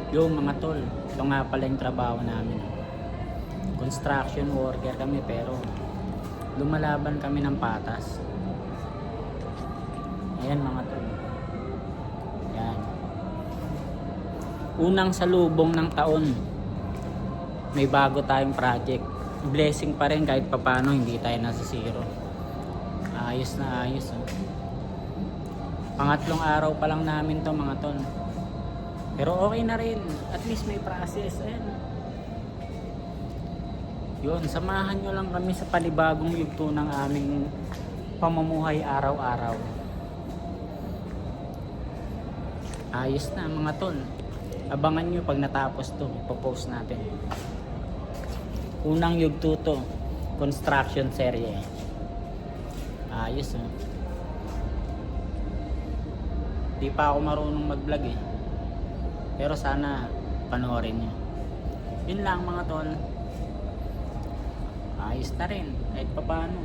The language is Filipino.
Yung mga tol, ito nga pala yung trabaho namin. Construction worker kami pero lumalaban kami ng patas. Ayan mga tol. Ayan. Unang salubong ng taon, may bago tayong project. Blessing pa rin kahit papano hindi tayo nasa zero. Ayos na ayos. Oh. Pangatlong araw pa lang namin to mga tol. Pero okay na rin. At least may process. Ayan. Yun, samahan nyo lang kami sa panibagong yugto ng aming pamumuhay araw-araw. Ayos na mga tol. Abangan nyo pag natapos to. Ipopost natin. Unang yugto to. Construction serye. Ayos oh. Di pa ako marunong mag-vlog eh. Pero sana panoorin nyo. Yun lang mga tol. Ayos na rin kahit pa paano.